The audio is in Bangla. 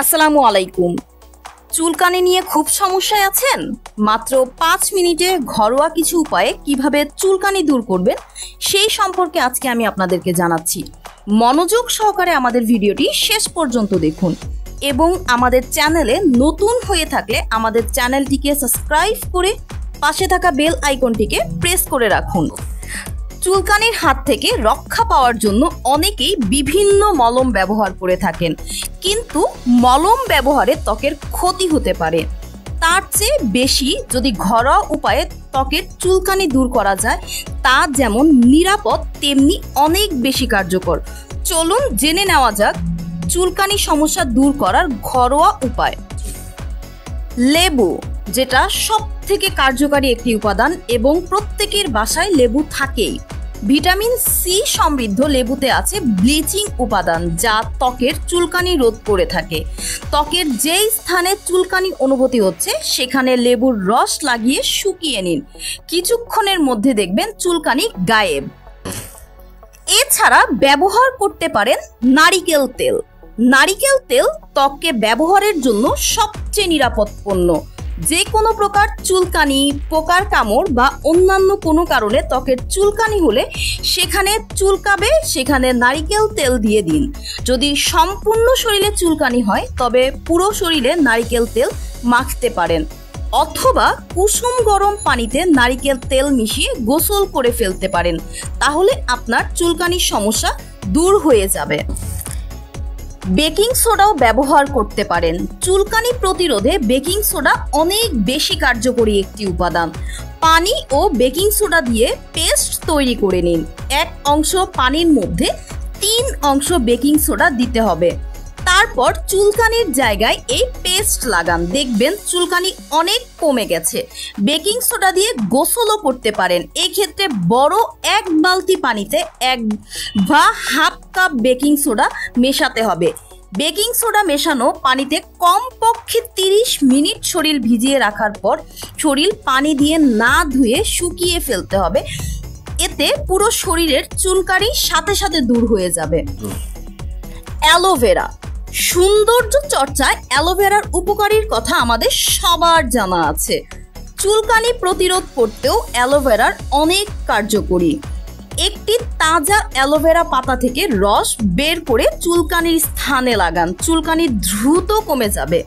আসসালামু আলাইকুম। চুলকানি নিয়ে খুব সমস্যায় আছেন? মাত্র 5 মিনিটে ঘরোয়া কিছু উপায়ে কিভাবে চুলকানি দূর করবেন সেই সম্পর্কে আজকে আমি আপনাদেরকে জানাচ্ছি। মনোযোগ সহকারে আমাদের ভিডিওটি শেষ পর্যন্ত দেখুন এবং আমাদের চ্যানেলে নতুন হয়ে থাকলে আমাদের চ্যানেলটিকে সাবস্ক্রাইব করে পাশে থাকা বেল আইকনটিকে প্রেস করে রাখুন। চুলকানির হাত থেকে রক্ষা পাওয়ার জন্য অনেকেই বিভিন্ন মলম ব্যবহার করে থাকেন, কিন্তু মলম ব্যবহারে ত্বকের ক্ষতি হতে পারে। তার চেয়ে বেশি যদি ঘরোয়া উপায়ে ত্বকের চুলকানি দূর করা যায়, তা যেমন নিরাপদ তেমনি অনেক বেশি কার্যকর। চলুন জেনে নেওয়া যাক চুলকানি সমস্যা দূর করার ঘরোয়া উপায়। লেবু, যেটা সব থেকে কার্যকারী একটি উপাদান এবং প্রত্যেকের বাসায় লেবু থাকেই। ভিটামিন সি সমৃদ্ধ লেবুতে আছে ব্লিচিং উপাদান, যা ত্বকের চুলকানি রোধ করে থাকে। ত্বকের যেই স্থানে চুলকানি অনুভূতি হচ্ছে সেখানে লেবুর রস লাগিয়ে শুকিয়ে নিন, কিছুক্ষণের মধ্যে দেখবেন চুলকানি গায়েব। এছাড়া ব্যবহার করতে পারেন নারিকেল তেল। নারিকেল তেল ত্বককে ব্যবহারের জন্য সবচেয়ে নিরাপদ পণ্য। যে কোনো প্রকার চুলকানি, পোকার কামড় বা অন্যান্য কোনো কারণে ত্বকের চুলকানি হলে সেখানে চুলকাবে, সেখানে নারিকেল তেল দিয়ে দিন। যদি সম্পূর্ণ শরীরে চুলকানি হয় তবে পুরো শরীরে নারিকেল তেল মাখতে পারেন, অথবা কুসুম গরম পানিতে নারিকেল তেল মিশিয়ে গোসল করে ফেলতে পারেন। তাহলে আপনার চুলকানির সমস্যা দূর হয়ে যাবে। বেকিং সোডাও ব্যবহার করতে পারেন। চুলকানি প্রতিরোধে বেকিং সোডা অনেক বেশি কার্যকরী একটি উপাদান। পানি ও বেকিং সোডা দিয়ে পেস্ট তৈরি করে নিন। 1 অংশ পানির মধ্যে 3 অংশ বেকিং সোডা দিতে হবে। তারপর চুলকানির জায়গায় এই পেস্ট লাগান, দেখবেন চুলকানি অনেক কমে গেছে। বেকিং সোডা দিয়ে গোসলও করতে পারেন। এই ক্ষেত্রে বড় 1 বালতি পানিতে 1 বা হাফ কাপ বেকিং সোডা মেশাতে হবে। বেকিং সোডা মেশানো পানিতে কমপক্ষে 30 মিনিট শরীর ভিজিয়ে রাখার পর শরীর পানি দিয়ে না ধুয়ে শুকিয়ে ফেলতে হবে। এতে পুরো শরীরের চুলকানি সাথে সাথে দূর হয়ে যাবে। অ্যালোভেরা। সৌন্দর্য চর্চায় অ্যালোভেরার উপকারীর কথা আমাদের সবার জানা আছে। চুলকানি প্রতিরোধ করতেও অ্যালোভেরার অনেক কার্যকরী। একটি তাজা অ্যালোভেরা পাতা থেকে রস বের করে চুলকানির স্থানে লাগান, চুলকানি দ্রুত কমে যাবে।